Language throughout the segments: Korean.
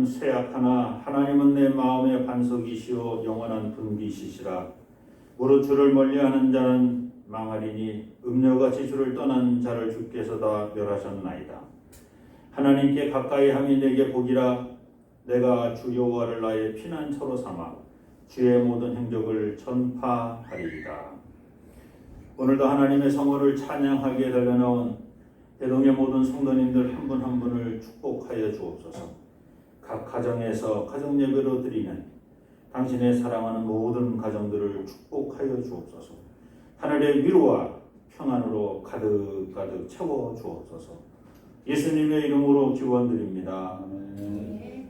마음은 쇠약하나 하나님은 내 마음의 반석이시오 영원한 분기시시라. 무릇 주를 멀리하는 자는 망하리니 음녀같이 주를 떠난 자를 주께서 다 멸하셨나이다. 하나님께 가까이 함이 내게 복이라. 내가 주 여호와를 나의 피난처로 삼아 주의 모든 행적을 전파하리이다. 오늘도 하나님의 성호를 찬양하기에 달려나온 대동의 모든 성도님들 한 분 한 분을 축복하여 주옵소서. 각 가정에서 가정 예배로 드리는 당신의 사랑하는 모든 가정들을 축복하여 주옵소서. 하늘의 위로와 평안으로 가득가득 채워 주옵소서. 예수님의 이름으로 기원드립니다. 아멘.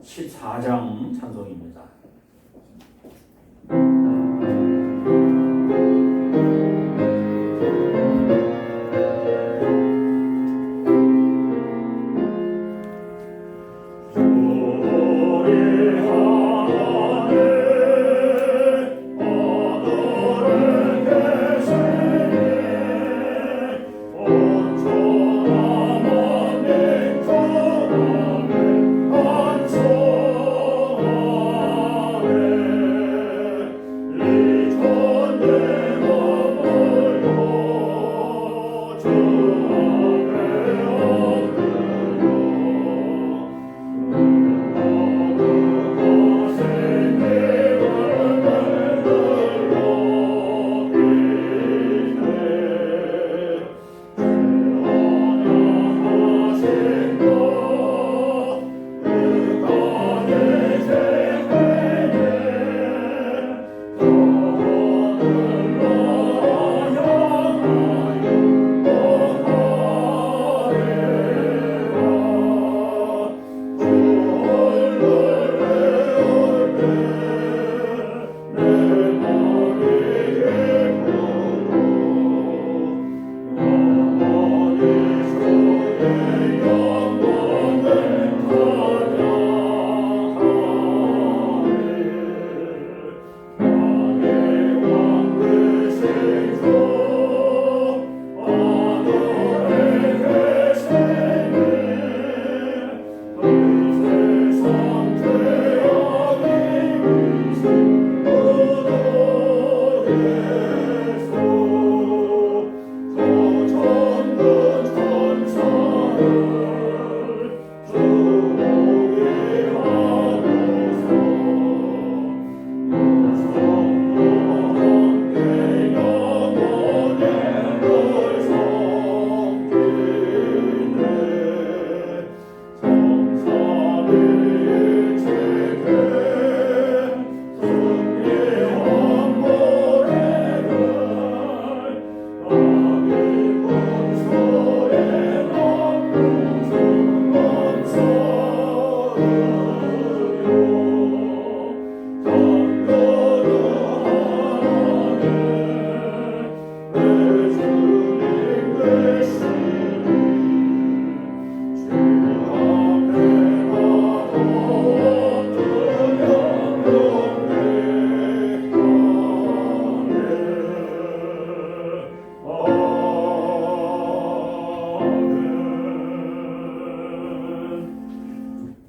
14장 찬송입니다.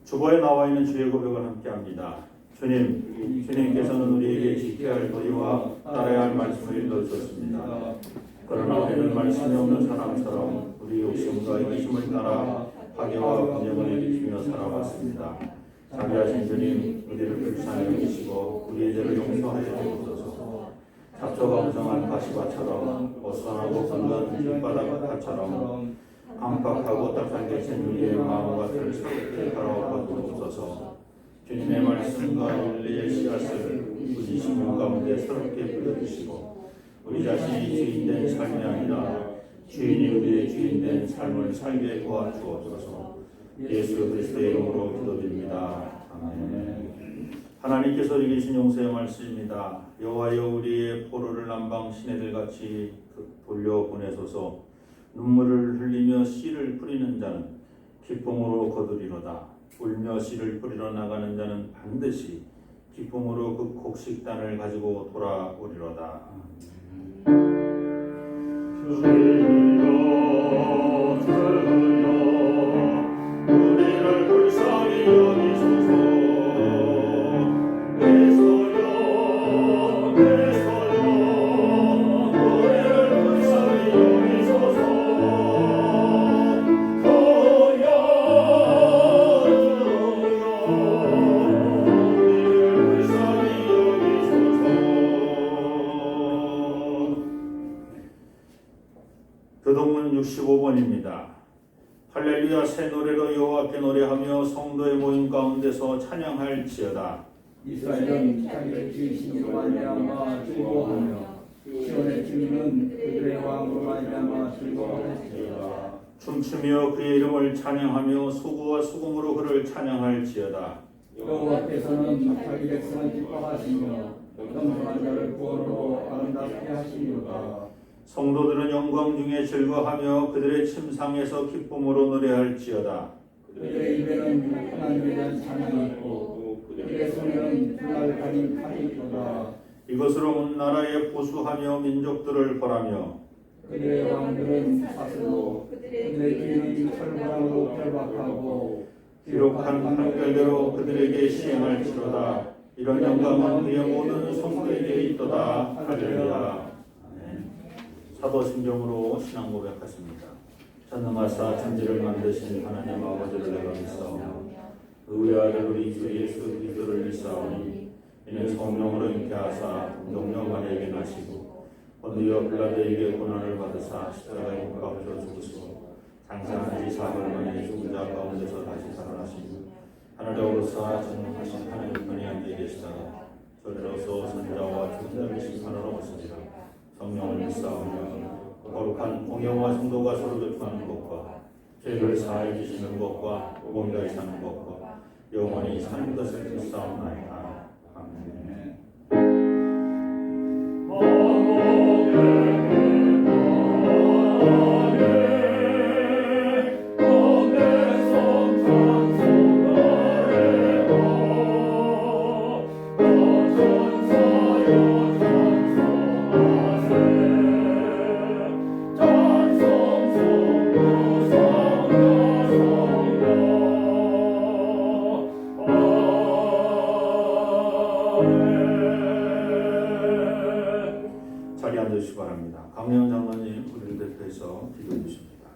주보에 나와 있는 주의 고백을 함께합니다. 주님께서는 우리에게 지켜야 할 도리와 따라야 할 말씀을 일러주셨습니다. 그러나 우리는 말씀이 없는 사람처럼 우리 욕심과 이기심을 따라 파괴와 분쟁을 일으키며 살아왔습니다. 자비하신 주님, 우리를 불쌍히 여기시고 우리의 죄를 용서하여 주옵소서. 잡초가 무성한 가시밭처럼 어수선하고 건강 길바닥처럼 강팍하고 딱한 객신 우리의 마음과 털스럽게 바라보아 주옵소서. 주님의 말씀과 윤리의 씨앗을 우리 심령 가운데 새롭게 불러주시고 우리 자신이 주인된 삶이 아니라 주인이 우리의 주인된 삶을 살게 도와주옵소서. 예수 그리스도의 이름으로 기도드립니다. 아멘. 하나님께서 이기신 용서의 말씀입니다. 여호와여 우리의 포로를 남방 시내들같이 돌려보내소서. 눈물을 흘리며 씨를 뿌리는 자는 기쁨으로 거두리로다. 울며 씨를 뿌리러 나가는 자는 반드시 기쁨으로 그 곡식단을 가지고 돌아오리로다. 주여 우리를 65번입니다. 할렐루야 새 노래로 여호와께 노래하며 성도의 모임 가운데서 찬양할지어다. 이스라엘은 자기를 지으시기로 말미암아 즐거워하며 시온의 주인은 그들의 왕으로 말미암아 즐거워할지어다. 춤추며 그의 이름을 찬양하며 소구와 수금으로 그를 찬양할지어다. 여호와께서는 자기 백성을 기뻐하시며 겸손한 자를 구원으로 아름답게 하시리로다. 성도들은 영광 중에 즐거하며 그들의 침상에서 기쁨으로 노래할지어다. 그들의 입에는 하나님에 대한 찬양이 있고 그들의 손에는 그날 가진 칼이 있도다. 이것으로 온 나라에 보수하며 민족들을 벌하며 그들의 왕들은 사슬로 그들의 주인은 철부랑으로 결박하고 기록한 판결대로 그들에게 시행할지로다. 이런 영광은 그의 모든 성도에게 있도다. 할렐루야. 아멘. 사도신경으로 신앙 고백하십니다. 전능하사 천지를 만드신 하나님 아버지를 내가 믿사오며 의의 아들 우리 주 예수 그리스도를 믿사오니 이는 성령으로 잉태하사 동정녀 마리아에게 나시고 본디오 빌라도에게 고난을 받으사 십자가에 못 박혀 죽으시고 장사한 지 사흘 만에 죽은 자 가운데서 다시 살아나시고 하늘에 오르사 전능하신 하나님 편에 앉아 계시다가 저리로서 선자와 죽은 자를 심판하러 오시리라. 성령을 믿사오며 거룩한 공예와 성도가 서로 교통하는 것과 죄를 사하여 주시는 것과 몸이 사는 것과 영원히 사는 것을 믿사옵나이다. 아멘. 자리에 앉으시기 바랍니다. 강래원 장로님 우리를 대표해서 기도해 주십니다.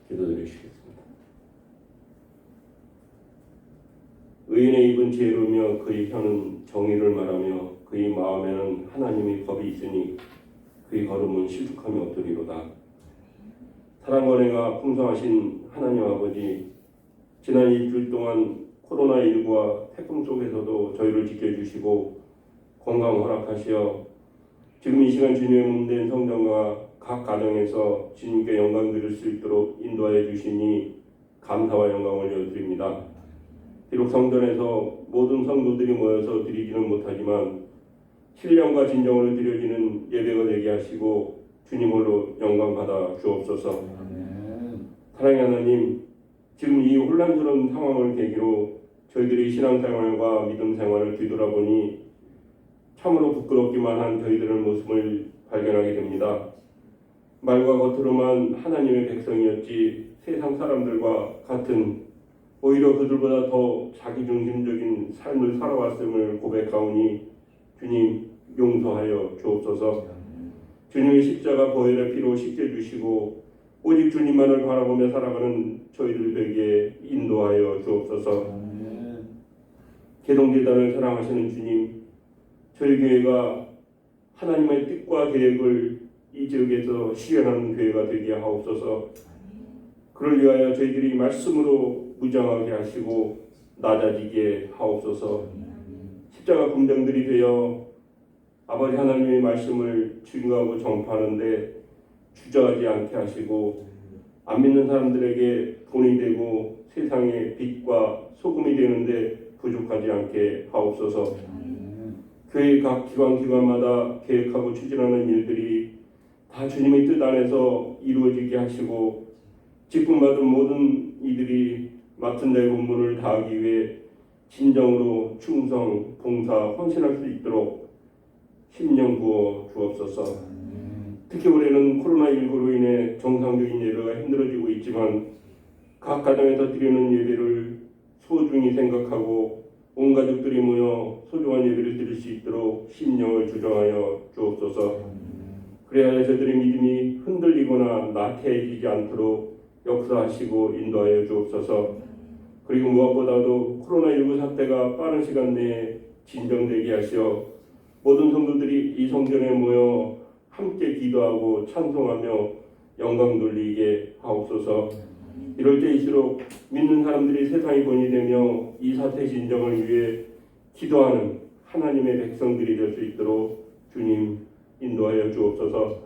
기도드리시겠습니다. 의인의 입은 지혜로우며 그의 혀는 정의를 말하며 그의 마음에는 하나님의 법이 있으니 그의 걸음은 실족함이 없으리로다. 사랑과 은혜가 풍성하신 하나님 아버지, 지난 일주일 동안 코로나19와 태풍 속에서도 저희를 지켜주시고 건강 허락하시어 지금 이 시간 주님의 몸된 성전과 각 가정에서 주님께 영광 드릴 수 있도록 인도하여 주시니 감사와 영광을 올려드립니다. 비록 성전에서 모든 성도들이 모여서 드리지는 못하지만 신령과 진정으로 드려지는 예배가 되게 하시고 주님으로 영광 받아 주옵소서. 사랑의 하나님, 지금 이 혼란스러운 상황을 계기로 저희들이 신앙생활과 믿음 생활을 뒤돌아보니 참으로 부끄럽기만 한 저희들의 모습을 발견하게 됩니다. 말과 겉으로만 하나님의 백성이었지 세상 사람들과 같은, 오히려 그들보다 더 자기중심적인 삶을 살아왔음을 고백하오니 주님 용서하여 주옵소서. 주님의 십자가 보혈의 피로 씻겨주시고 오직 주님만을 바라보며 살아가는 저희들 되게 인도하여 주옵소서. 개동재단을 사랑하시는 주님, 저희 교회가 하나님의 뜻과 계획을 이 지역에서 실현하는 교회가 되게 하옵소서. 그를 위하여 저희들이 말씀으로 무장하게 하시고 낮아지게 하옵소서. 십자가 군병들이 되어 아버지 하나님의 말씀을 증거하고 전파하는데 주저하지 않게 하시고 안 믿는 사람들에게 돈이 되고 세상의 빛과 소금이 되는데 부족하지 않게 하옵소서. 교회 각 기관마다 계획하고 추진하는 일들이 다 주님의 뜻 안에서 이루어지게 하시고 직분받은 모든 이들이 맡은 자의 본분을 다하기 위해 진정으로 충성, 봉사, 헌신할 수 있도록 심령 부어 주옵소서. 특히 올해는 코로나19로 인해 정상적인 예배가 힘들어지고 있지만 각 가정에서 드리는 예배를 소중히 생각하고 온 가족들이 모여 소중한 예배를 드릴 수 있도록 심령을 주정하여 주옵소서. 그래야 저들의 믿음이 흔들리거나 나태해지지 않도록 역사하시고 인도하여 주옵소서. 그리고 무엇보다도 코로나19 사태가 빠른 시간 내에 진정되게 하시어 모든 성도들이 이 성전에 모여 함께 기도하고 찬송하며 영광 돌리게 하옵소서. 이럴 때일수록 믿는 사람들이 세상의 본이 되며 이 사태 진정을 위해 기도하는 하나님의 백성들이 될 수 있도록 주님 인도하여 주옵소서.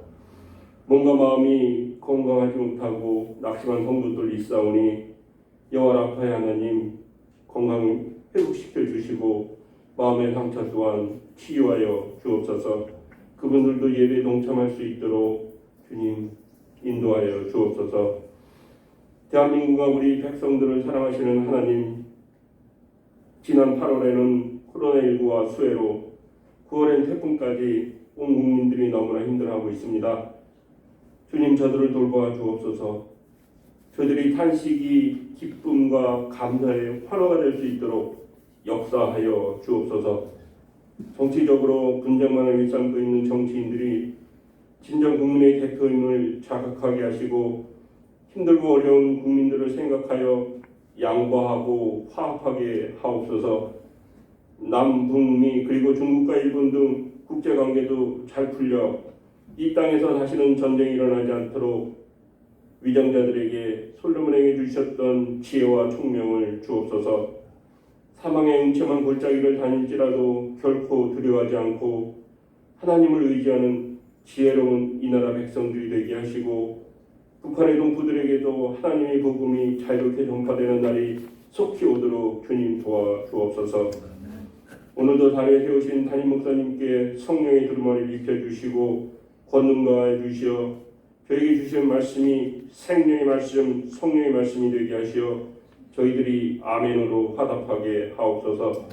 몸과 마음이 건강하지 못하고 낙심한 성도들이 있사오니 여호와 라파의 하나님 건강 회복시켜 주시고 마음의 상처 또한 치유하여 주옵소서. 그분들도 예배에 동참할 수 있도록 주님 인도하여 주옵소서. 대한민국과 우리 백성들을 사랑하시는 하나님, 지난 8월에는 코로나19와 수해로 9월엔 태풍까지 온 국민들이 너무나 힘들어하고 있습니다. 주님 저들을 돌보아 주옵소서. 저들이 탄식이 기쁨과 감사의 환호가 될 수 있도록 역사하여 주옵소서. 정치적으로 분쟁만을 일삼고 있는 정치인들이 진정 국민의 대표임을 자각하게 하시고 힘들고 어려운 국민들을 생각하여 양보하고 화합하게 하옵소서. 남북미 그리고 중국과 일본 등 국제관계도 잘 풀려 이 땅에서 다시는 전쟁이 일어나지 않도록 위정자들에게 솔로몬에게 주셨던 지혜와 총명을 주옵소서. 사망의 응체만 골짜기를 다닐지라도 결코 두려워하지 않고 하나님을 의지하는 지혜로운 이 나라 백성들이 되게 하시고 북한의 동포들에게도 하나님의 복음이 자유롭게 전파되는 날이 속히 오도록 주님 도와 주옵소서. 오늘도 자리에 세우신 담임 목사님께 성령의 두루마리를 입혀주시고 권능 가해 주시어 저에게 주신 말씀이 생명의 말씀, 성령의 말씀이 되게 하시어 저희들이 아멘으로 화답하게 하옵소서.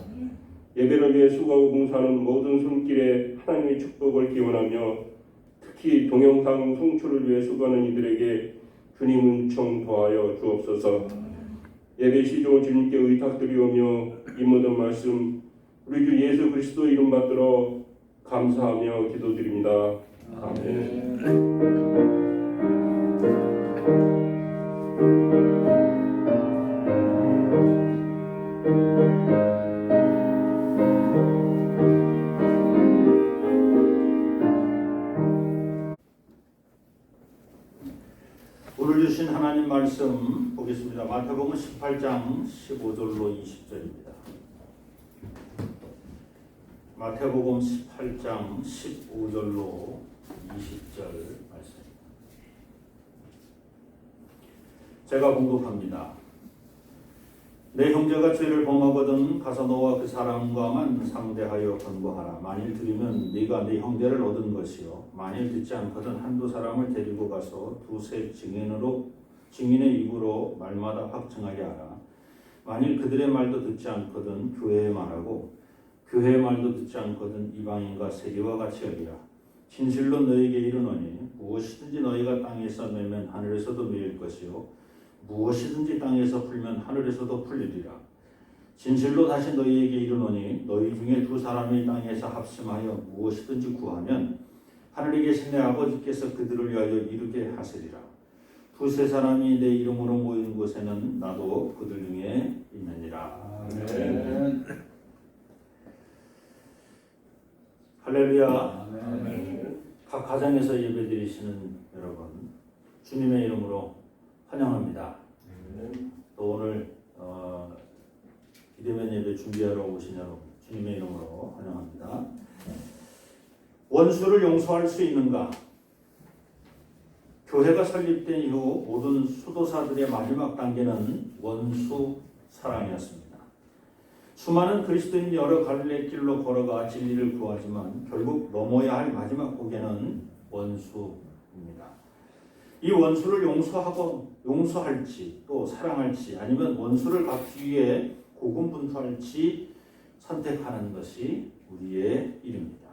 예배를 위해 수고하고 봉사하는 모든 손길에 하나님의 축복을 기원하며 특히 동영상 송출을 위해 수고하는 이들에게 주님 은총 더하여 주옵소서. 예배 시종을 주님께 의탁드리오며 이 모든 말씀 우리 주 예수 그리스도 이름 받들어 감사하며 기도드립니다. 아멘. 오늘 주신 하나님 말씀 보겠습니다. 마태복음 18장 15절로 20절입니다. 마태복음 18장 15절로 20절 말씀입니다. 제가 공독합니다. 내 형제가 죄를 범하거든 가서 너와 그 사람과만 상대하여 권고하라. 만일 들으면 네가 네 형제를 얻은 것이요 만일 듣지 않거든 한두 사람을 데리고 가서 두세 증인의 입으로 말마다 확증하게 하라. 만일 그들의 말도 듣지 않거든 교회의 말하고 교회의 말도 듣지 않거든 이방인과 세리와 같이 여기라. 진실로 너희에게 이르노니 무엇이든지 너희가 땅에서 내면 하늘에서도 놓일 것이요 무엇이든지 땅에서 풀면 하늘에서도 풀리리라. 진실로 다시 너희에게 이르노니 너희 중에 두 사람이 땅에서 합심하여 무엇이든지 구하면 하늘에 계신 내 아버지께서 그들을 위하여 이루게 하시리라. 두세 사람이 내 이름으로 모이는 곳에는 나도 그들 중에 있느니라. 아멘. 할렐루야. 아멘. 각 가정에서 예배드리시는 여러분 주님의 이름으로 환영합니다. 또 오늘 기대면 예배 준비하러 오신 여러분 주님의 이름으로 환영합니다. 원수를 용서할 수 있는가? 교회가 설립된 이후 모든 수도사들의 마지막 단계는 원수 사랑이었습니다. 수많은 그리스도인이 여러 갈릴레의 길로 걸어가 진리를 구하지만 결국 넘어야 할 마지막 고개는 원수입니다. 이 원수를 용서할지 또 사랑할지 아니면 원수를 갚기 위해 고군분투할지 선택하는 것이 우리의 일입니다.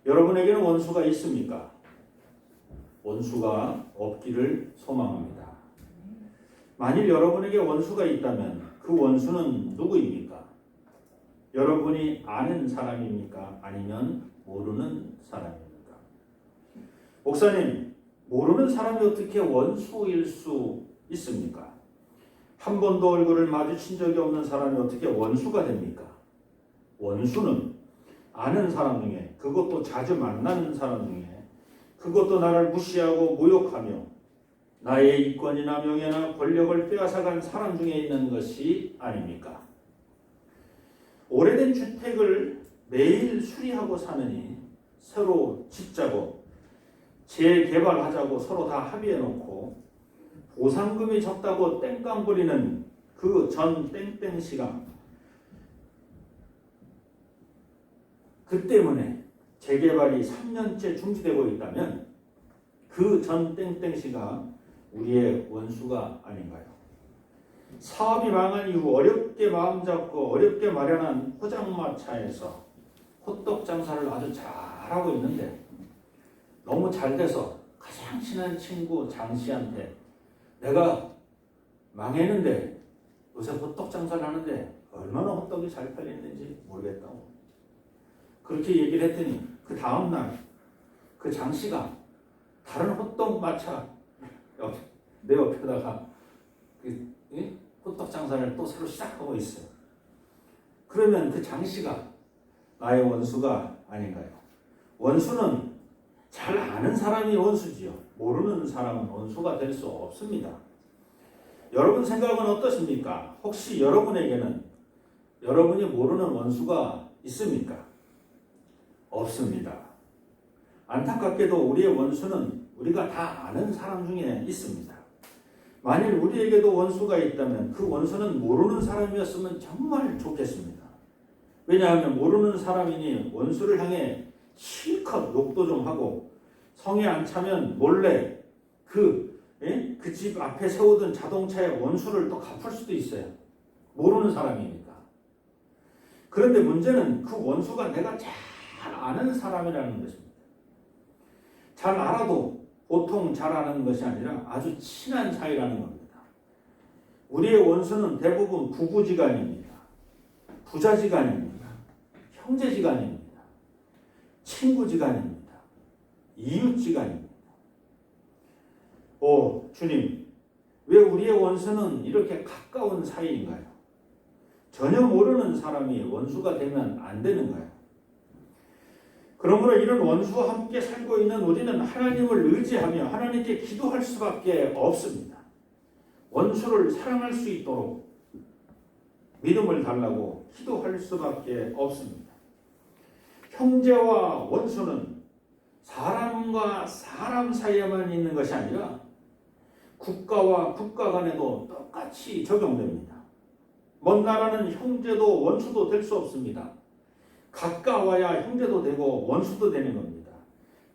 여러분에게는 원수가 있습니까? 원수가 없기를 소망합니다. 만일 여러분에게 원수가 있다면 그 원수는 누구입니까? 여러분이 아는 사람입니까? 아니면 모르는 사람입니까? 목사님, 모르는 사람이 어떻게 원수일 수 있습니까? 한 번도 얼굴을 마주친 적이 없는 사람이 어떻게 원수가 됩니까? 원수는 아는 사람 중에, 그것도 자주 만나는 사람 중에, 그것도 나를 무시하고 모욕하며 나의 이권이나 명예나 권력을 빼앗아간 사람 중에 있는 것이 아닙니까? 오래된 주택을 매일 수리하고 사느니 새로 짓자고 재개발하자고 서로 다 합의해놓고 보상금이 적다고 땡깡 부리는 그 전 땡땡씨가 그 때문에 재개발이 3년째 중지되고 있다면 그 전 땡땡씨가 우리의 원수가 아닌가요? 사업이 망한 이후 어렵게 마음 잡고 어렵게 마련한 포장마차에서 호떡 장사를 아주 잘하고 있는데 너무 잘 돼서 가장 친한 친구 장씨한테 내가 망했는데 요새 호떡 장사를 하는데 얼마나 호떡이 잘 팔리는지 모르겠다고 그렇게 얘기를 했더니 그 다음날 그 장씨가 다른 호떡 마차 내 옆에다가 호떡 장사를 또 새로 시작하고 있어요. 그러면 그 장씨가 나의 원수가 아닌가요? 원수는 잘 아는 사람이 원수지요. 모르는 사람은 원수가 될 수 없습니다. 여러분 생각은 어떠십니까? 혹시 여러분에게는 여러분이 모르는 원수가 있습니까? 없습니다. 안타깝게도 우리의 원수는 우리가 다 아는 사람 중에 있습니다. 만일 우리에게도 원수가 있다면 그 원수는 모르는 사람이었으면 정말 좋겠습니다. 왜냐하면 모르는 사람이니 원수를 향해 실컷 욕도 좀 하고 성에 안 차면 몰래 그 집 앞에 세우던 자동차의 원수를 또 갚을 수도 있어요. 모르는 사람이니까. 그런데 문제는 그 원수가 내가 잘 아는 사람이라는 것입니다. 잘 알아도 보통 잘 아는 것이 아니라 아주 친한 사이라는 겁니다. 우리의 원수는 대부분 부부지간입니다. 부자지간입니다. 형제지간입니다. 친구지간입니다. 이웃지간입니다. 주님, 왜 우리의 원수는 이렇게 가까운 사이인가요? 전혀 모르는 사람이 원수가 되면 안 되는가요? 그러므로 이런 원수와 함께 살고 있는 우리는 하나님을 의지하며 하나님께 기도할 수밖에 없습니다. 원수를 사랑할 수 있도록 믿음을 달라고 기도할 수밖에 없습니다. 형제와 원수는 사람과 사람 사이에만 있는 것이 아니라 국가와 국가 간에도 똑같이 적용됩니다. 먼 나라는 형제도 원수도 될 수 없습니다. 가까워야 형제도 되고 원수도 되는 겁니다.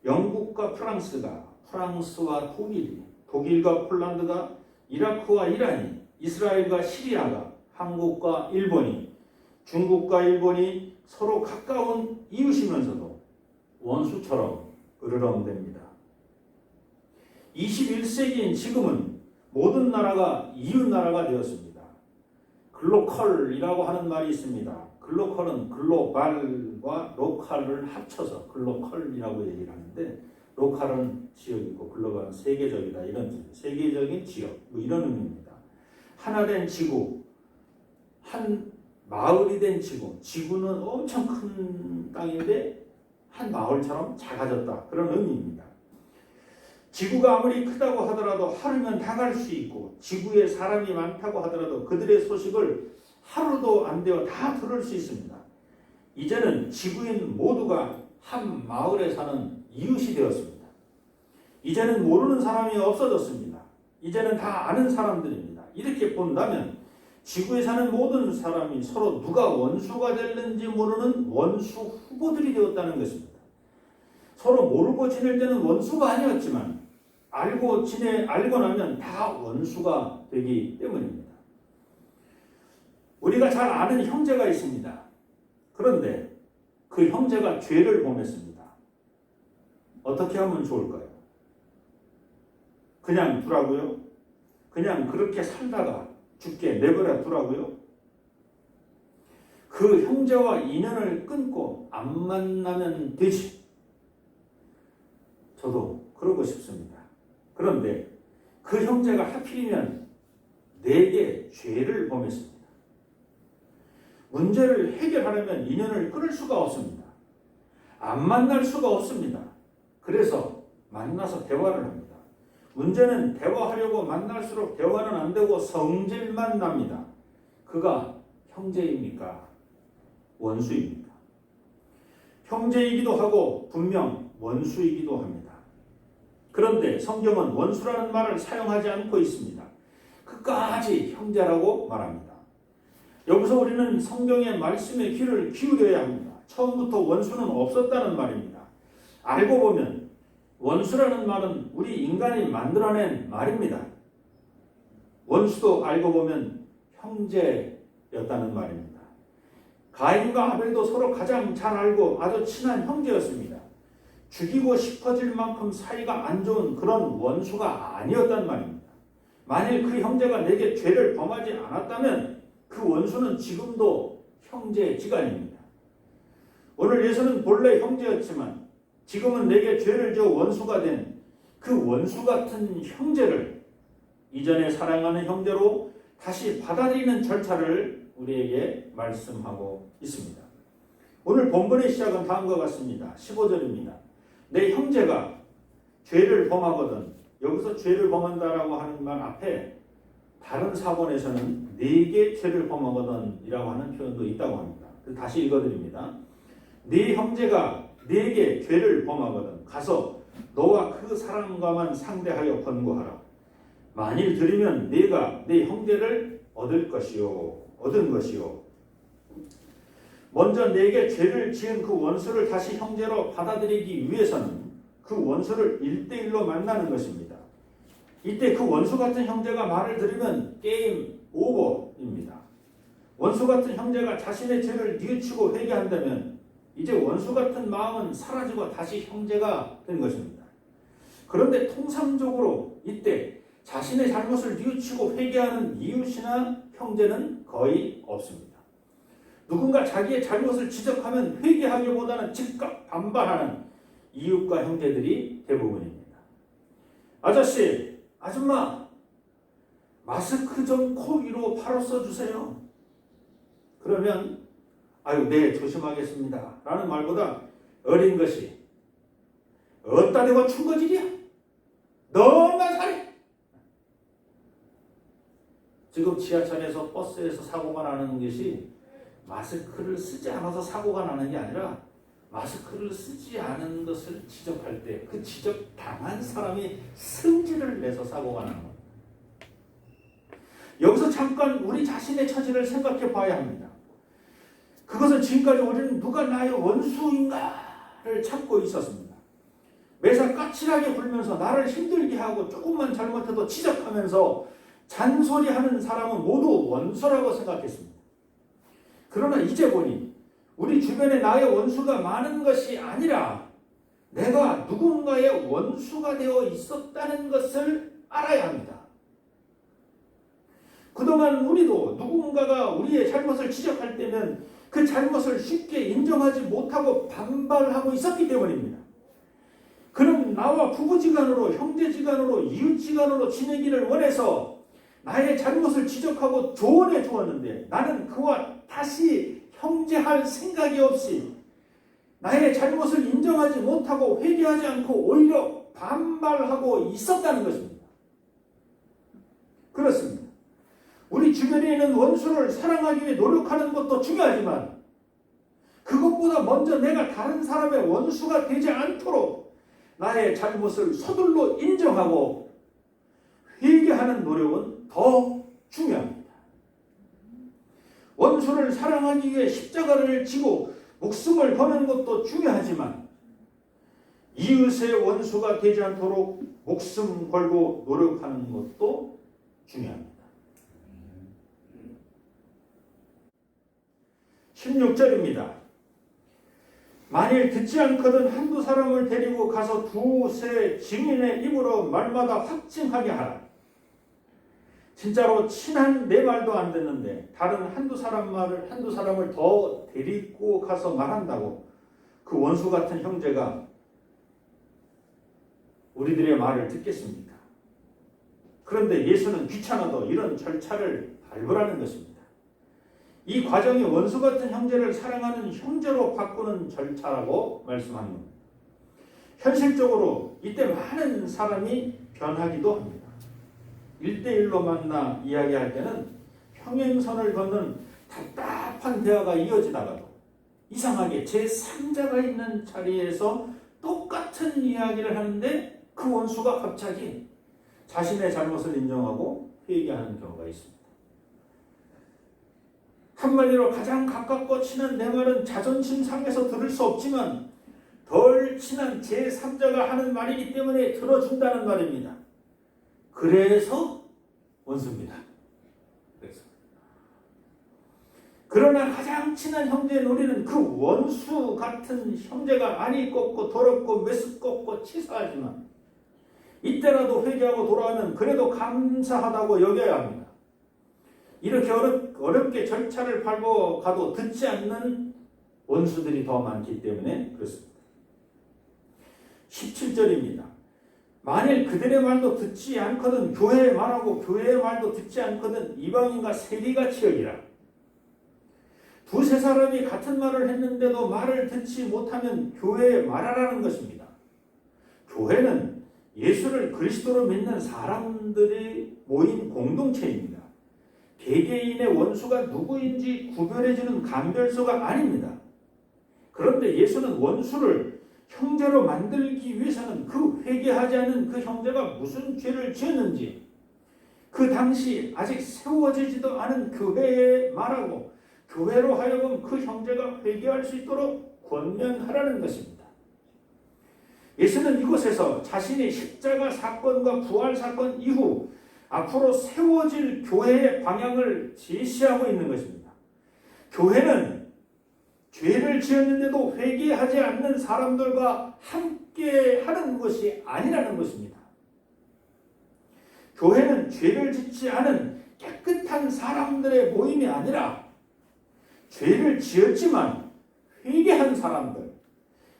영국과 프랑스가, 프랑스와 독일이, 독일과 폴란드가, 이라크와 이란이, 이스라엘과 시리아가, 한국과 일본이, 중국과 일본이 서로 가까운 이웃이면서도 원수처럼 으르렁댑니다. 21세기인 지금은 모든 나라가 이웃 나라가 되었습니다. 글로컬이라고 하는 말이 있습니다. 글로컬은 글로발과 로컬을 합쳐서 글로컬이라고 얘기를 하는데 로컬은 지역이고 글로벌은 세계적이다 이런 뜻, 세계적인 지역 뭐 이런 의미입니다. 하나 된 지구, 한 마을이 된 지구, 지구는 엄청 큰 땅인데 한 마을처럼 작아졌다 그런 의미입니다. 지구가 아무리 크다고 하더라도 하루면 다 갈 수 있고 지구에 사람이 많다고 하더라도 그들의 소식을 하루도 안 되어 다 들을 수 있습니다. 이제는 지구인 모두가 한 마을에 사는 이웃이 되었습니다. 이제는 모르는 사람이 없어졌습니다. 이제는 다 아는 사람들입니다. 이렇게 본다면 지구에 사는 모든 사람이 서로 누가 원수가 됐는지 모르는 원수 후보들이 되었다는 것입니다. 서로 모르고 지낼 때는 원수가 아니었지만 알고 나면 다 원수가 되기 때문입니다. 우리가 잘 아는 형제가 있습니다. 그런데 그 형제가 죄를 범했습니다. 어떻게 하면 좋을까요? 그냥 두라고요? 그냥 그렇게 살다가 죽게 내버려 두라고요? 그 형제와 인연을 끊고 안 만나면 되지. 저도 그러고 싶습니다. 그런데 그 형제가 하필이면 내게 죄를 범했습니다. 문제를 해결하려면 인연을 끊을 수가 없습니다. 안 만날 수가 없습니다. 그래서 만나서 대화를 합니다. 문제는 대화하려고 만날수록 대화는 안 되고 성질만 납니다. 그가 형제입니까? 원수입니까? 형제이기도 하고 분명 원수이기도 합니다. 그런데 성경은 원수라는 말을 사용하지 않고 있습니다. 끝까지 형제라고 말합니다. 여기서 우리는 성경의 말씀에 귀를 기울여야 합니다. 처음부터 원수는 없었다는 말입니다. 알고 보면 원수라는 말은 우리 인간이 만들어낸 말입니다. 원수도 알고 보면 형제였다는 말입니다. 가인과 아벨도 서로 가장 잘 알고 아주 친한 형제였습니다. 죽이고 싶어질 만큼 사이가 안 좋은 그런 원수가 아니었단 말입니다. 만일 그 형제가 내게 죄를 범하지 않았다면 그 원수는 지금도 형제지간입니다. 오늘 예수는 본래 형제였지만 지금은 내게 죄를 지어 원수가 된 그 원수 같은 형제를 이전에 사랑하는 형제로 다시 받아들이는 절차를 우리에게 말씀하고 있습니다. 오늘 본문의 시작은 다음과 같습니다. 15절입니다. 내 형제가 죄를 범하거든. 여기서 죄를 범한다라고 하는 말 앞에 다른 사본에서는 내게 죄를 범하거든 이라고 하는 표현도 있다고 합니다. 다시 읽어드립니다. 네 형제가 네게 죄를 범하거든 가서 너와 그 사람과만 상대하여 권고하라. 만일 들으면 네가 네 형제를 얻은 것이요. 먼저 내게 죄를 지은 그 원수를 다시 형제로 받아들이기 위해서는 그 원수를 1대1로 만나는 것입니다. 이때 그 원수 같은 형제가 말을 들으면 게임 오버입니다. 원수 같은 형제가 자신의 죄를 뉘우치고 회개한다면 이제 원수 같은 마음은 사라지고 다시 형제가 된 것입니다. 그런데 통상적으로 이때 자신의 잘못을 뉘우치고 회개하는 이웃이나 형제는 거의 없습니다. 누군가 자기의 잘못을 지적하면 회개하기보다는 즉각 반발하는 이웃과 형제들이 대부분입니다. 아저씨, 아줌마, 마스크 좀 코 위로 바로 써주세요. 그러면 아유, 네, 조심하겠습니다 라는 말보다 어린 것이 어따 대고 충거질이야. 너만 잘해. 지금 지하철에서 버스에서 사고가 나는 것이 마스크를 쓰지 않아서 사고가 나는 게 아니라 마스크를 쓰지 않은 것을 지적할 때 그 지적당한 사람이 승질을 내서 사고가 나는 겁니다. 여기서 잠깐 우리 자신의 처지를 생각해 봐야 합니다. 그것은 지금까지 우리는 누가 나의 원수인가를 찾고 있었습니다. 매사 까칠하게 굴면서 나를 힘들게 하고 조금만 잘못해도 지적하면서 잔소리하는 사람은 모두 원수라고 생각했습니다. 그러나 이제 보니 우리 주변에 나의 원수가 많은 것이 아니라 내가 누군가의 원수가 되어 있었다는 것을 알아야 합니다. 그동안 우리도 누군가가 우리의 잘못을 지적할 때면 그 잘못을 쉽게 인정하지 못하고 반발하고 있었기 때문입니다. 그는 나와 부부지간으로 형제지간으로 이웃지간으로 지내기를 원해서 나의 잘못을 지적하고 조언해 주었는데 나는 그와 다시 형제할 생각이 없이 나의 잘못을 인정하지 못하고 회개하지 않고 오히려 반발하고 있었다는 것입니다. 그렇습니다. 우리 주변에 있는 원수를 사랑하기 위해 노력하는 것도 중요하지만 그것보다 먼저 내가 다른 사람의 원수가 되지 않도록 나의 잘못을 서둘러 인정하고 회개하는 노력은 더 중요합니다. 원수를 사랑하기 위해 십자가를 지고 목숨을 거는 것도 중요하지만 이웃의 원수가 되지 않도록 목숨 걸고 노력하는 것도 중요합니다. 16절입니다. 만일 듣지 않거든 한두 사람을 데리고 가서 두세 증인의 입으로 말마다 확증하게 하라. 진짜로 친한 내 말도 안 듣는데 다른 한두 사람을 더 데리고 가서 말한다고 그 원수 같은 형제가 우리들의 말을 듣겠습니까? 그런데 예수는 귀찮아도 이런 절차를 밟으라는 것입니다. 이 과정이 원수 같은 형제를 사랑하는 형제로 바꾸는 절차라고 말씀하는 겁니다. 현실적으로 이때 많은 사람이 변하기도 합니다. 1대1로 만나 이야기할 때는 평행선을 걷는 답답한 대화가 이어지다가도 이상하게 제3자가 있는 자리에서 똑같은 이야기를 하는데 그 원수가 갑자기 자신의 잘못을 인정하고 회개하는 경우가 있습니다. 한마디로 가장 가깝고 친한 내 말은 자존심 상해서 들을 수 없지만 덜 친한 제3자가 하는 말이기 때문에 들어준다는 말입니다. 그래서 원수입니다. 그러나 가장 친한 형제인 우리는 그 원수 같은 형제가 안이 꺾고 더럽고 메스껍고 치사하지만 이때라도 회개하고 돌아오면 그래도 감사하다고 여겨야 합니다. 이렇게 어렵게 절차를 밟고 가도 듣지 않는 원수들이 더 많기 때문에 그렇습니다. 17절입니다. 만일 그들의 말도 듣지 않거든 교회의 말하고 교회의 말도 듣지 않거든 이방인과 세리같이 여기라. 두세 사람이 같은 말을 했는데도 말을 듣지 못하면 교회에 말하라는 것입니다. 교회는 예수를 그리스도로 믿는 사람들이 모인 공동체입니다. 개개인의 원수가 누구인지 구별해주는 감별소가 아닙니다. 그런데 예수는 원수를 형제로 만들기 위해서는 그 회개하지 않은 그 형제가 무슨 죄를 지었는지 그 당시 아직 세워지지도 않은 교회에 말하고 교회로 하여금 그 형제가 회개할 수 있도록 권면하라는 것입니다. 예수는 이곳에서 자신의 십자가 사건과 부활 사건 이후 앞으로 세워질 교회의 방향을 제시하고 있는 것입니다. 교회는 죄를 지었는데도 회개하지 않는 사람들과 함께 하는 것이 아니라는 것입니다. 교회는 죄를 짓지 않은 깨끗한 사람들의 모임이 아니라 죄를 지었지만 회개한 사람들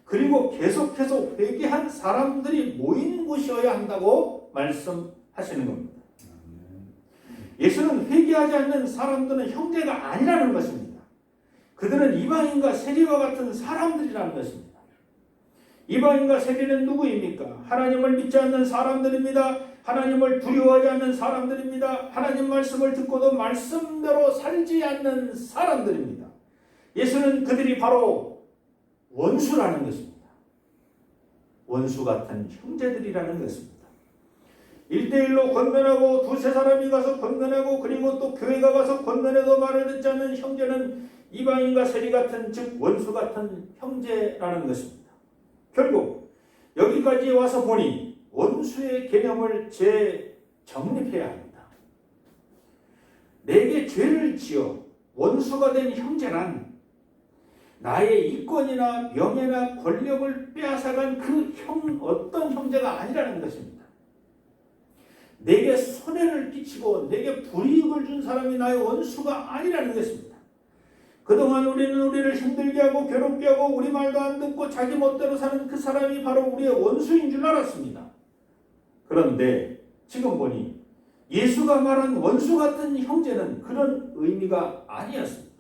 그리고 계속해서 회개한 사람들이 모이는 곳이어야 한다고 말씀하시는 겁니다. 예수는 회개하지 않는 사람들은 형제가 아니라는 것입니다. 그들은 이방인과 세리와 같은 사람들이라는 것입니다. 이방인과 세리는 누구입니까? 하나님을 믿지 않는 사람들입니다. 하나님을 두려워하지 않는 사람들입니다. 하나님 말씀을 듣고도 말씀대로 살지 않는 사람들입니다. 예수는 그들이 바로 원수라는 것입니다. 원수 같은 형제들이라는 것입니다. 1대1로 권면하고 두세 사람이 가서 권면하고 그리고 또 교회가 가서 권면해도 말을 듣지 않는 형제는 이방인과 세리 같은 즉 원수 같은 형제라는 것입니다. 결국 여기까지 와서 보니 원수의 개념을 재정립해야 합니다. 내게 죄를 지어 원수가 된 형제란 나의 이권이나 명예나 권력을 빼앗아간 어떤 형제가 아니라는 것입니다. 내게 손해를 끼치고 내게 불이익을 준 사람이 나의 원수가 아니라는 것입니다. 그동안 우리는 우리를 힘들게 하고 괴롭게 하고 우리 말도 안 듣고 자기 멋대로 사는 그 사람이 바로 우리의 원수인 줄 알았습니다. 그런데 지금 보니 예수가 말한 원수 같은 형제는 그런 의미가 아니었습니다.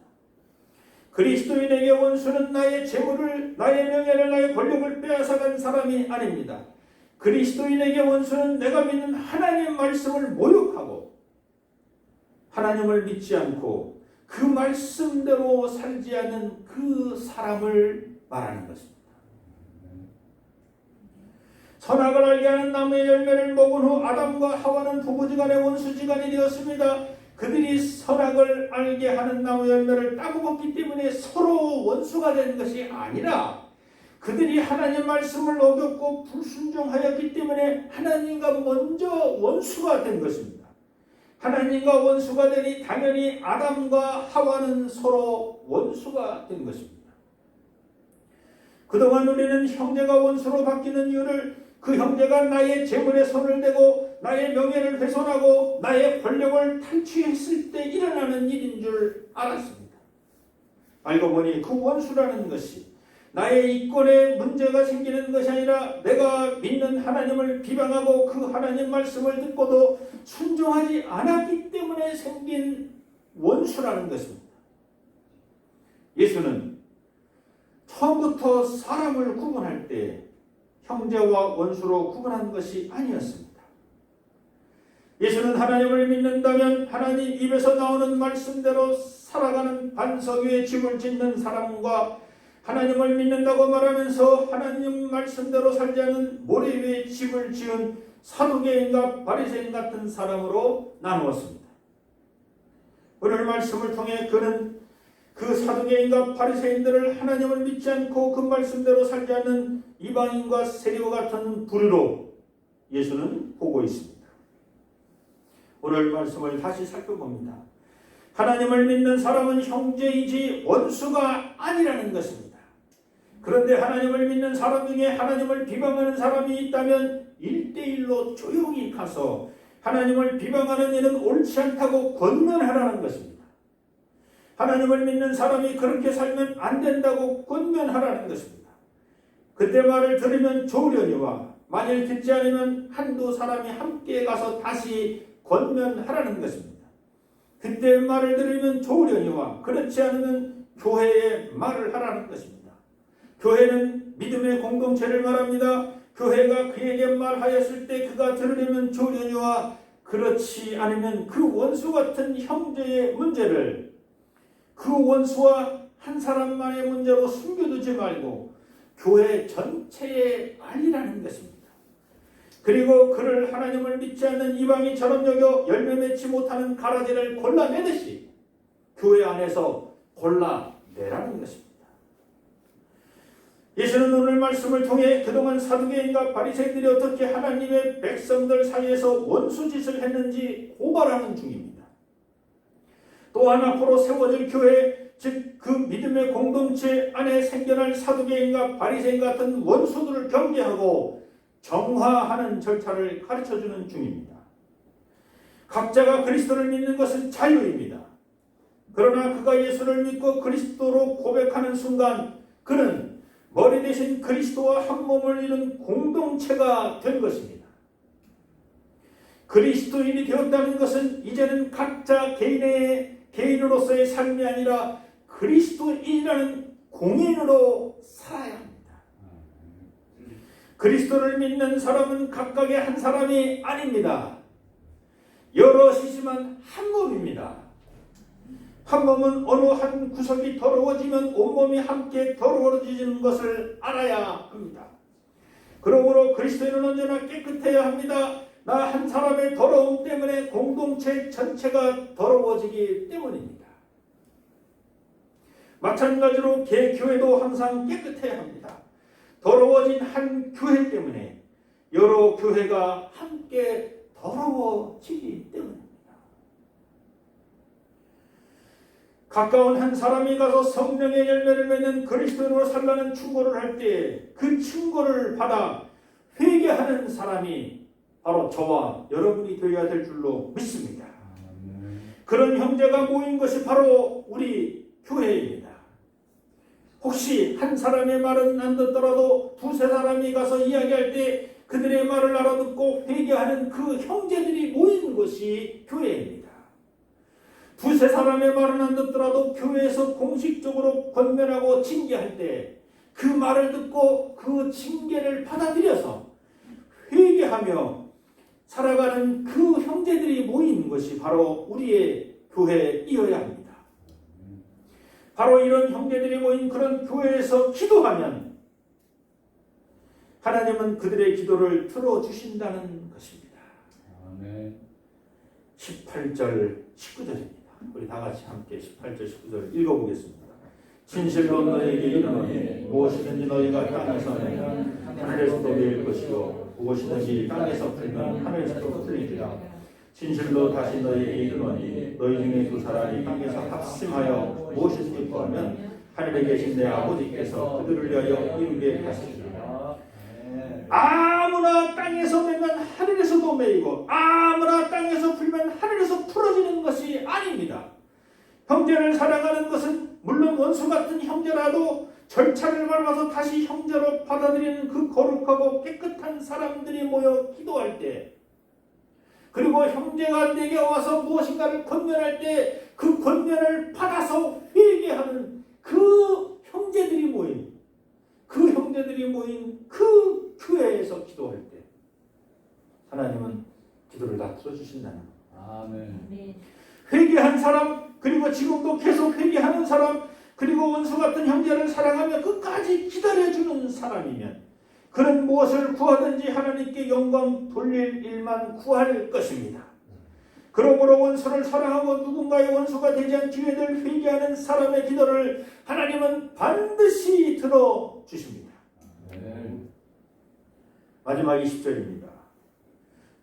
그리스도인에게 원수는 나의 재물을, 나의 명예를, 나의 권력을 빼앗아간 사람이 아닙니다. 그리스도인에게 원수는 내가 믿는 하나님 말씀을 모욕하고 하나님을 믿지 않고 그 말씀대로 살지 않는 그 사람을 말하는 것입니다. 선악을 알게 하는 나무의 열매를 먹은 후 아담과 하와는 부부지간의 원수지간이 되었습니다. 그들이 선악을 알게 하는 나무 열매를 따고 먹기 때문에 서로 원수가 된 것이 아니라 그들이 하나님 말씀을 어겼고 불순종하였기 때문에 하나님과 먼저 원수가 된 것입니다. 하나님과 원수가 되니 당연히 아담과 하와는 서로 원수가 된 것입니다. 그동안 우리는 형제가 원수로 바뀌는 이유를 그 형제가 나의 재물에 손을 대고 나의 명예를 훼손하고 나의 권력을 탈취했을 때 일어나는 일인 줄 알았습니다. 알고 보니 그 원수라는 것이 나의 이권에 문제가 생기는 것이 아니라 내가 믿는 하나님을 비방하고 그 하나님 말씀을 듣고도 순종하지 않았기 때문에 생긴 원수라는 것입니다. 예수는 처음부터 사람을 구분할 때 형제와 원수로 구분한 것이 아니었습니다. 예수는 하나님을 믿는다면 하나님 입에서 나오는 말씀대로 살아가는 반석 위에 집을 짓는 사람과 하나님을 믿는다고 말하면서 하나님 말씀대로 살지 않은 모래 위에 집을 지은 사두개인과 바리새인 같은 사람으로 나누었습니다. 오늘 말씀을 통해 그는 그 사두개인과 바리새인들을 하나님을 믿지 않고 그 말씀대로 살지 않는 이방인과 세리와 같은 부류로 예수는 보고 있습니다. 오늘 말씀을 다시 살펴봅니다. 하나님을 믿는 사람은 형제이지 원수가 아니라는 것입니다. 그런데 하나님을 믿는 사람 중에 하나님을 비방하는 사람이 있다면 1대1로 조용히 가서 하나님을 비방하는 일은 옳지 않다고 권면하라는 것입니다. 하나님을 믿는 사람이 그렇게 살면 안 된다고 권면하라는 것입니다. 그때 말을 들으면 좋으려니와 만일 듣지 않으면 한두 사람이 함께 가서 다시 권면하라는 것입니다. 그때 말을 들으면 좋으려니와 그렇지 않으면 교회에 말을 하라는 것입니다. 교회는 믿음의 공동체를 말합니다. 교회가 그에게 말하였을 때 그가 들으려면 좋으려니와 그렇지 않으면 그 원수 같은 형제의 문제를 그 원수와 한 사람만의 문제로 숨겨두지 말고 교회 전체에 알리라는 것입니다. 그리고 그를 하나님을 믿지 않는 이방인처럼 여겨 열매 맺지 못하는 가라지를 골라내듯이 교회 안에서 골라내라는 것입니다. 예수는 오늘 말씀을 통해 그동안 사두개인과 바리새인들이 어떻게 하나님의 백성들 사이에서 원수짓을 했는지 고발하는 중입니다. 또한 앞으로 세워질 교회, 즉 그 믿음의 공동체 안에 생겨날 사두개인과 바리새인 같은 원수들을 경계하고 정화하는 절차를 가르쳐주는 중입니다. 각자가 그리스도를 믿는 것은 자유입니다. 그러나 그가 예수를 믿고 그리스도로 고백하는 순간 그는 머리 대신 그리스도와 한 몸을 이룬 공동체가 된 것입니다. 그리스도인이 되었다는 것은 이제는 각자 개인으로서의 삶이 아니라 그리스도인이라는 공인으로 살아야 합니다. 그리스도를 믿는 사람은 각각의 한 사람이 아닙니다. 여럿이지만 한 몸입니다. 한 몸은 어느 한 구석이 더러워지면 온몸이 함께 더러워지는 것을 알아야 합니다. 그러므로 그리스도인은 언제나 깨끗해야 합니다. 나 한 사람의 더러움 때문에 공동체 전체가 더러워지기 때문입니다. 마찬가지로 개교회도 항상 깨끗해야 합니다. 더러워진 한 교회 때문에 여러 교회가 함께 더러워지기 때문입니다. 가까운 한 사람이 가서 성령의 열매를 맺는 그리스도인으로 살라는 충고를 할 때 그 충고를 받아 회개하는 사람이 바로 저와 여러분이 되어야 될 줄로 믿습니다. 그런 형제가 모인 것이 바로 우리 교회입니다. 혹시 한 사람의 말은 안 듣더라도 두세 사람이 가서 이야기할 때 그들의 말을 알아듣고 회개하는 그 형제들이 모인 것이 교회입니다. 두세 사람의 말은 안 듣더라도 교회에서 공식적으로 권면하고 징계할 때 그 말을 듣고 그 징계를 받아들여서 회개하며 살아가는 그 형제들이 모인 것이 바로 우리의 교회이어야 합니다. 바로 이런 형제들이 모인 그런 교회에서 기도하면 하나님은 그들의 기도를 들어주신다는 것입니다. 18절 19절입니다. 우리 다 같이 함께 18절 19절 읽어보겠습니다. 진실로 너에게 이르노니 무엇이든지 너희가 땅에서 내면 하늘에서도 내릴 것이요 무엇이든지 땅에서 풀면 하늘에서도 풀리리라. 진실로 다시 너희에게 이르노니 너희 중에 두 사람이 땅에서 합심하여 무엇이든지 구하면 하늘에 계신 내 아버지께서 그들을 위하여 이루게 하시리라. 아무나 땅에서 매면 하늘에서도 매이고 아무나 땅에서 풀면 하늘에서 풀어지는 것이 아닙니다. 형제를 사랑하는 것은 물론 원수 같은 형제라도 절차를 밟아서 다시 형제로 받아들이는 그 거룩하고 깨끗한 사람들이 모여 기도할 때, 그리고 형제가 내게 와서 무엇인가를 권면할 때 그 권면을 받아서 회개하는 그 형제들이 모인 그 교회에서 기도할 때 하나님은 기도를 다 들어주신다는 거예요. 아멘. 회개한 사람, 그리고 지금도 계속 회개하는 사람, 그리고 원수 같은 형제를 사랑하며 끝까지 기다려주는 사람이면 그는 무엇을 구하든지 하나님께 영광 돌릴 일만 구할 것입니다. 그러므로 원수를 사랑하고 누군가의 원수가 되지 않기 위해 늘 회개하는 사람의 기도를 하나님은 반드시 들어주십니다. 마지막 20절입니다.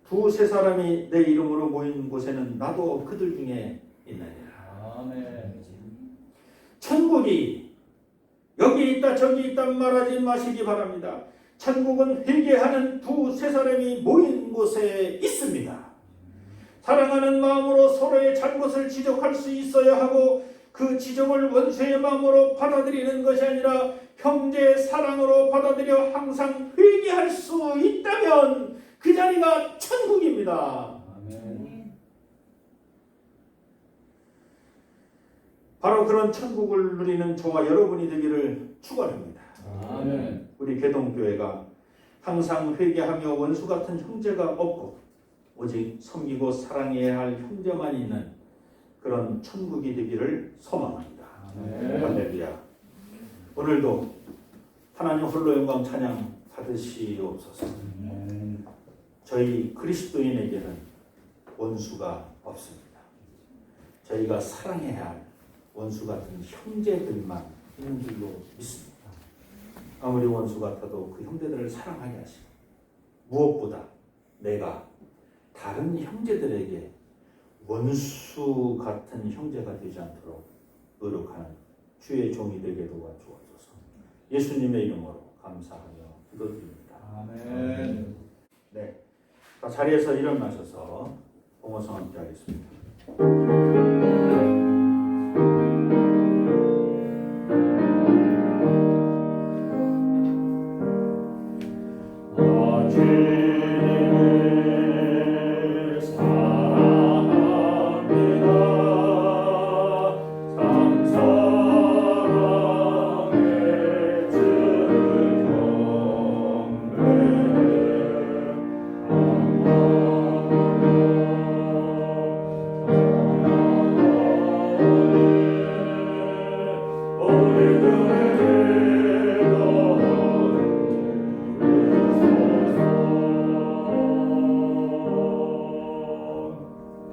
두세 사람이 내 이름으로 모인 곳에는 나도 그들 중에 있느니라. 아멘. 천국이 여기 있다 저기 있다 말하지 마시기 바랍니다. 천국은 회개하는 두세 사람이 모인 곳에 있습니다. 사랑하는 마음으로 서로의 잘못을 지적할 수 있어야 하고 그 지적을 원수의 마음으로 받아들이는 것이 아니라 형제의 사랑으로 받아들여 항상 회개할 수 있다면 그 자리가 천국입니다. 아멘. 바로 그런 천국을 누리는 저와 여러분이 되기를 축원합니다. 아멘. 우리 개동교회가 항상 회개하며 원수 같은 형제가 없고 오직 섬기고 사랑해야 할 형제만 있는 그런 천국이 되기를 소망합니다. 아멘. 할렐루야. 오늘도 하나님 홀로 영광 찬양 받으시옵소서. 아멘. 저희 그리스도인에게는 원수가 없습니다. 저희가 사랑해야 할 원수 같은 형제들만 있는 줄로 믿습니다. 아무리 원수 같아도 그 형제들을 사랑하게 하시고 무엇보다 내가 다른 형제들에게 원수 같은 형제가 되지 않도록 노력하는 주의 종이 되게 도와주옵소서. 예수님의 이름으로 감사하며 기도드립니다. 아멘. 네, 자, 자리에서 일어나셔서 봉헌성 함께 하겠습니다.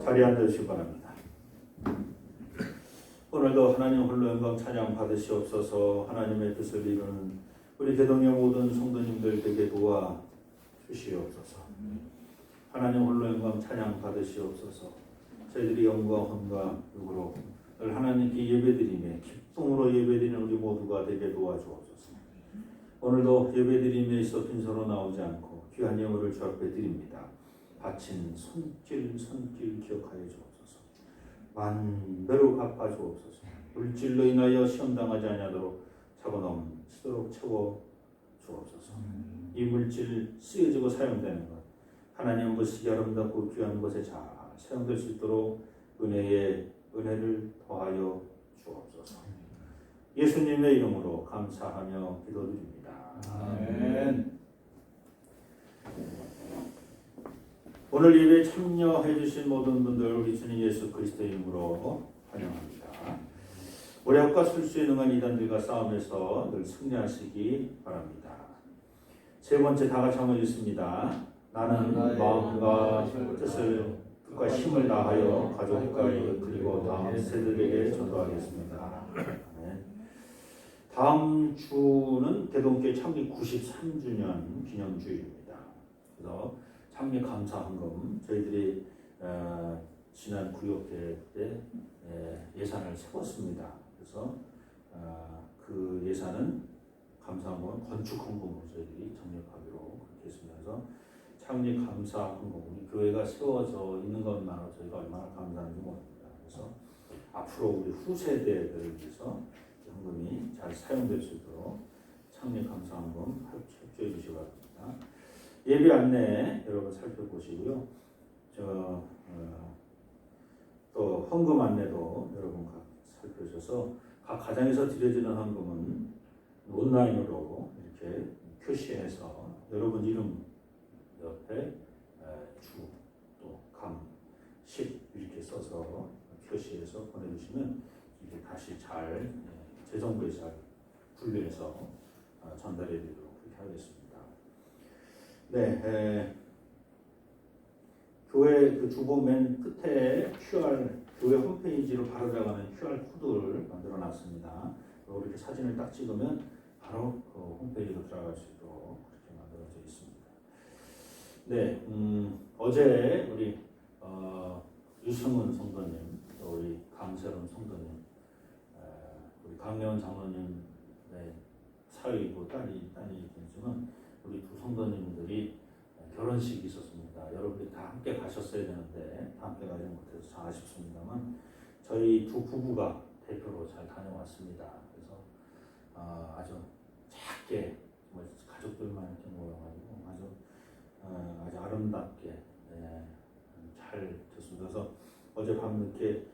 자리에 앉으시기 바랍니다. 오늘도 하나님 홀로 영광 찬양 받으시옵소서. 하나님의 뜻을 이루는 우리 개동의 모든 성도님들 되게 도와 주시옵소서. 하나님 홀로 영광 찬양 받으시옵소서. 저희들이 영과 혼과 육으로 늘 하나님께 예배드리며 기쁨으로 예배드리는 우리 모두가 되게 도와주옵소서. 오늘도 예배드림에 있어 빈손으로 나오지 않고 귀한 예물을 주 앞에 드립니다. 바친 손길 기억하여 주옵소서. 만배로 갚아 주옵소서. 물질로 인하여 시험당하지 아니하도록 차고 넘치도록 채워 주옵소서. 이 물질 쓰여지고 사용되는 것 하나님 보시기 아름답고 귀한 것에 잘 사용될 수 있도록 은혜를 더하여 주옵소서. 예수님의 이름으로 감사하며 기도드립니다. 아멘. 오늘 예배에 참여해 주신 모든 분들 우리 주님 예수 그리스도의 이름으로 환영합니다. 오략과 술수에 능한 이단들과 싸움에서 늘 승리하시기 바랍니다. 세 번째 다 같이 한번 읽습니다. 나는 마음과 뜻을 뜻과 힘을 다하여 가족과 그리고 다음 세대에게 전도하겠습니다. 다음 주는 개동교회 창립 93주년 기념주일입니다. 그래서 창립 감사헌금 저희들이 지난 구역회 때 예산을 세웠습니다. 그래서 그 예산은 감사헌금은 건축헌금으로 저희들이 적립하기로 그렇게 했습니다. 그래서 창립 감사헌금 교회가 세워져 있는 것만으로 저희가 얼마나 감사한지 모릅니다. 그래서 앞으로 우리 후세대들을 위해서 이렇게 헌금이 잘 사용될 수 있도록 창립 감사헌금 협조해 주시기 바랍니다. 예배 안내 여러분 살펴보시고요. 또 헌금 안내도 여러분 살펴주셔서 각 가정에서 드려지는 헌금은 온라인으로 이렇게 표시해서 여러분 이름 옆에 주, 또 감, 식 이렇게 써서 표시해서 보내주시면 이게 다시 잘 재정부에 잘 분류해서 전달해 드리도록 그렇게 하겠습니다. 네, 교회 그 주보 맨 끝에 교회 홈페이지로 바로 들어가는 QR 코드를 만들어 놨습니다. 이렇게 사진을 딱 찍으면 바로 그 홈페이지로 들어갈 수 있도록 그렇게 만들어져 있습니다. 네, 어제 우리 유승훈 성도님, 또 우리 강세롬 성도님, 우리 강래원 장로님 사위고 딸이지만 우리 두 성도님들이 결혼식이 있었습니다. 여러분들이 다 함께 가셨어야 되는데 다 함께 가지 못해서 참 아쉽습니다만 저희 두 부부가 대표로 잘 다녀왔습니다. 그래서 아주 작게 가족들만 이렇게 모여가지고 아주 아름답게 잘 됐습니다. 그래서 어제 밤늦게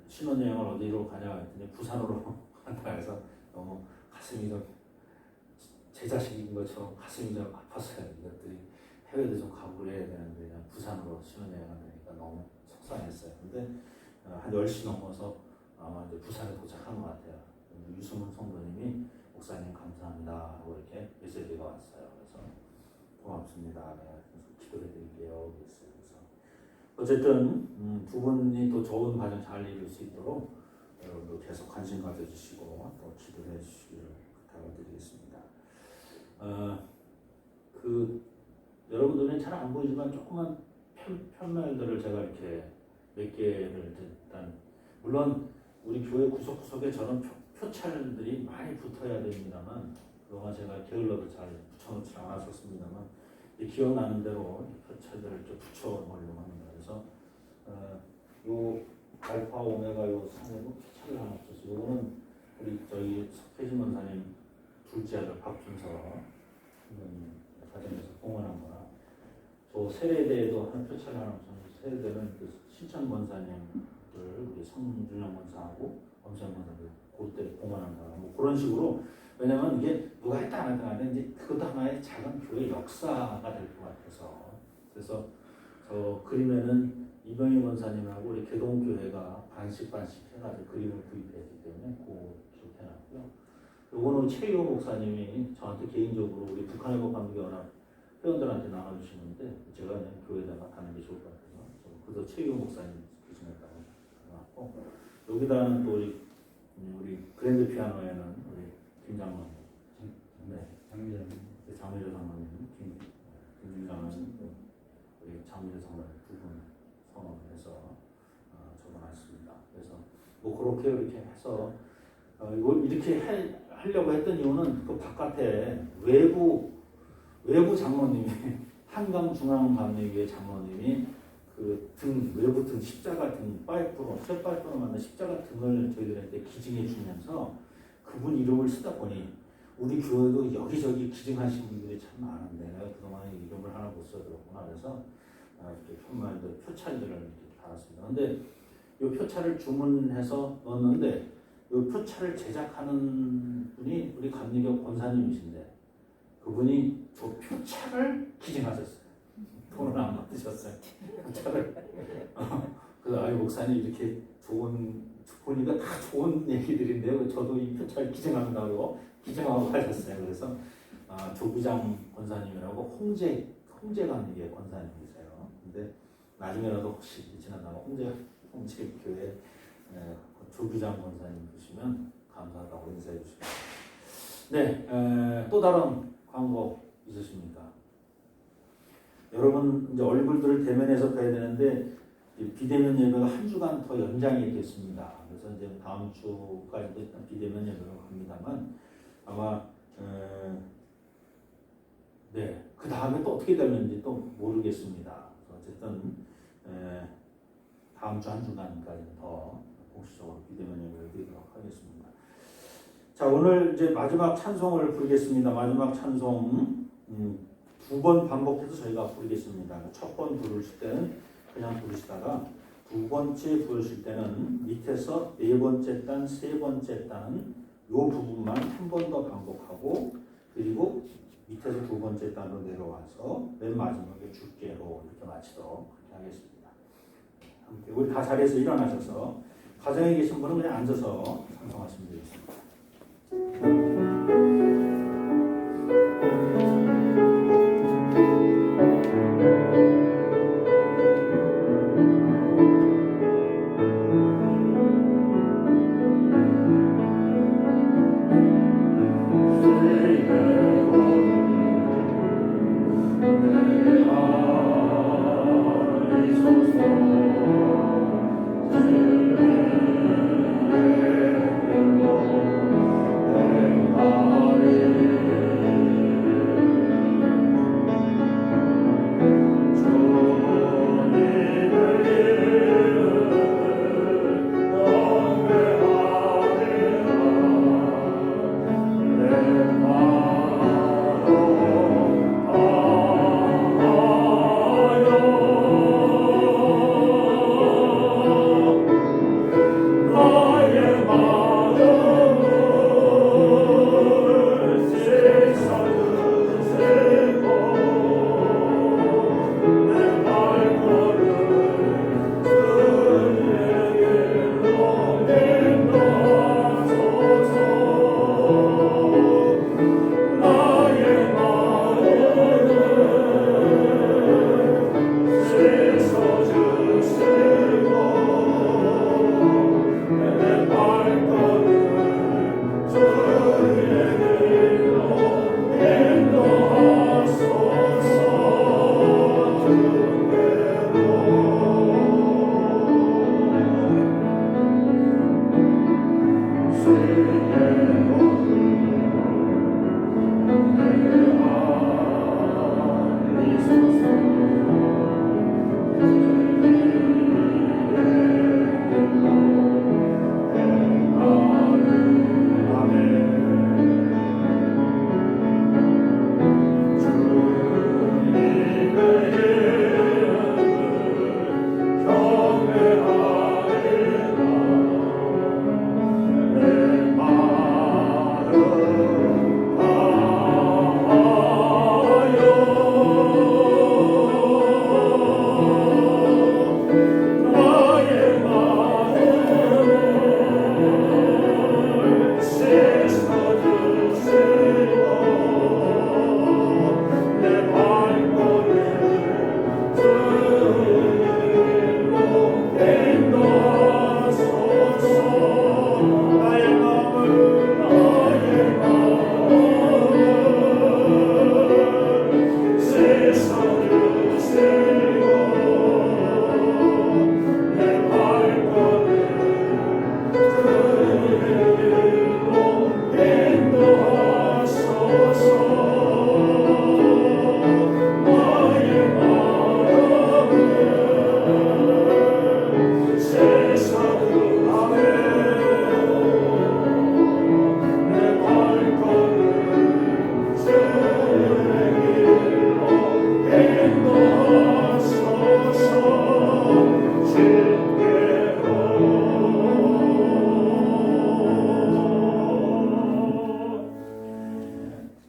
신혼여행을 어디로 가냐 했더니 부산으로 간다 해서 너무 가슴이 좀 제 자식인 것처럼 가슴이 좀 아팠어요. 이것들이 해외도 좀 가보려 해야 되는데 그냥 부산으로 신혼여행 한다니까 너무 속상했어요. 근데 한 10시 넘어서 아마 이제 부산에 도착한 것 같아요. 유승훈 성도님이 목사님 감사합니다 하고 이렇게 메시지가 왔어요. 그래서 고맙습니다. 네, 기도해 드릴게요. 그랬어요. 그래서 어쨌든 두 분이 또 좋은 가정 잘 이룰 수 있도록 여러분도 계속 관심 가져주시고 또 기도해 주시기를 부탁드리겠습니다. 여러분들은 잘 안 보이지만 조그만 편말들을 제가 이렇게 몇 개를 일단 물론 우리 교회 구석구석에 저런 표찰들이 많이 붙어야 됩니다만 그동안 제가 게을러도 잘 붙여놓지 않았었습니다만 기억나는 대로 표찰들을 좀 붙여놓으려고 합니다. 그래서 요 알파 오메가 요 상에도 표찰을 하나 붙였어요. 요거는 우리 저희 석혜진 원사님 둘째 아들 박준서 가정에서 봉헌한 거나 또 세례대에도 한 표차를 하나 붙였는데 세례대는 그 신천 권사님들 우리 성준영 권사하고 엄청 권사들 그때 봉헌한 거나 뭐 그런 식으로 왜냐면 이게 누가 했다 안 했다 하는데 이제 그것도 하나의 작은 교회 역사가 될 것 같아서 그래서 저 그림에는 이병희 권사님하고 우리 개동교회가 반씩 해가지고 그림을 구입했기 때문에 그거 기록해놨고요. 요거는 최희호 목사님이 저한테 개인적으로 우리 북한의 법감기연합 회원들한테 나눠주시는데 제가 그냥 교회에다가 가는 게 좋을 것 같아서 그도 최희호 목사님 기준에다가 나왔고 여기다는 또 우리 그랜드 피아노에는 우리 김장로님, 장미자 장로님, 김장로님, 우리 장미자 장로님 두 분 선언을 해서 적어놨습니다. 그래서 뭐 그렇게 이렇게 해서 이걸 이렇게 하려고 했던 이유는 그 바깥에 외부 장로님이 한강중앙감리교회 장로님이 그 외부 등 십자가 등 파이프로 쇠파이프로 만든 십자가 등을 저희들한테 기증해 주면서 그분 이름을 쓰다 보니 우리 교회도 여기저기 기증하신 분들이 참 많은데 내가 그동안에 이름을 하나 못 써들었구나 그래서 이렇게 편말들 표찰들을 이렇게 달았습니다. 근데 이 표찰을 주문해서 넣었는데 이 표차를 제작하는 분이 우리 감리교 권사님이신데 그분이 저 표차를 기증하셨어요. 돈을 안 받으셨어요. 표차를. 그래서 아유 목사님 이렇게 보니까 다 좋은 얘기들인데요. 저도 이 표차를 기증한다고 기증하고 하셨어요. 그래서 조부장 권사님이라고 홍제 감리교 권사님이세요. 근데 나중에라도 혹시 지나다가 홍제 교회 조부장 권사님 보시면 감사하다고 인사해 주십니다. 네, 또 다른 광고 있으십니까? 여러분 이제 얼굴들을 대면해서 뵈야 되는데 비대면 예배가 한 주간 더 연장이 됐습니다. 그래서 이제 다음 주까지도 일단 비대면 예배로 갑니다만 아마 그 다음에 또 어떻게 될는지 또 모르겠습니다. 어쨌든 다음 주 한 주간까지 더 공식적으로 비대면 예배를 드리도록 하겠습니다. 자, 오늘 이제 마지막 찬송을 부르겠습니다. 마지막 찬송 두 번 반복해서 저희가 부르겠습니다. 첫 번 부르실 때는 그냥 부르시다가 두 번째 부르실 때는 밑에서 네 번째 단, 세 번째 단 요 부분만 한 번 더 반복하고 그리고 밑에서 두 번째 단으로 내려와서 맨 마지막에 주께로 이렇게 마치도록 그렇게 하겠습니다. 함께 우리 다 자리에서 일어나셔서 가정에 계신 분은 그냥 앉아서 찬송하시면 되겠습니다.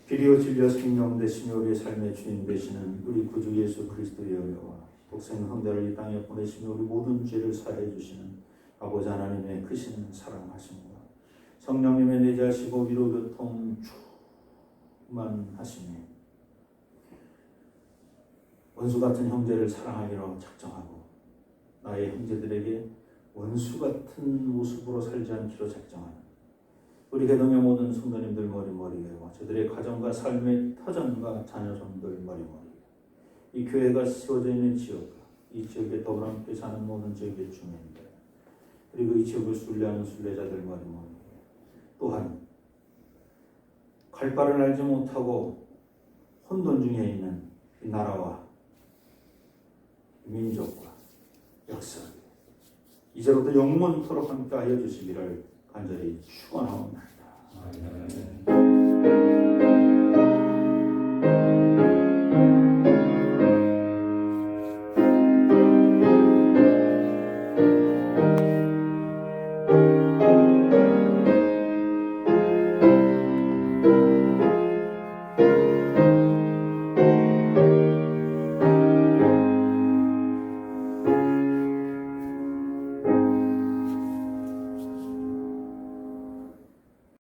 비리오 진리와 생명 되시며 우리의 삶의 주인 되시는 우리 구주 예수 그리스도의 은혜와 독생 성자를 이 땅에 보내시며 우리 모든 죄를 사해 주시는 아버지 하나님의 크신 사랑하심과 성령님의 내자시고 위로 교통 충만하심이 원수 같은 형제를 사랑하기로 작정하고 나의 형제들에게 원수 같은 모습으로 살지 않기로 작정하는 우리 개동의 모든 성도님들 머리머리에 저들의 가정과 삶의 터전과 자녀손들 머리머리 이 교회가 세워져 있는 지역과 이 지역에 더불어 함께 사는 모든 지역의 주민들 그리고 이 지역을 순례하는 순례자들 머리머리 또한 갈 바를 알지 못하고 혼돈 중에 있는 이 나라와 민족과 역사 이제로부터 영원토록 함께하여 주시기를 간절히 축원하옵나이다. 아멘.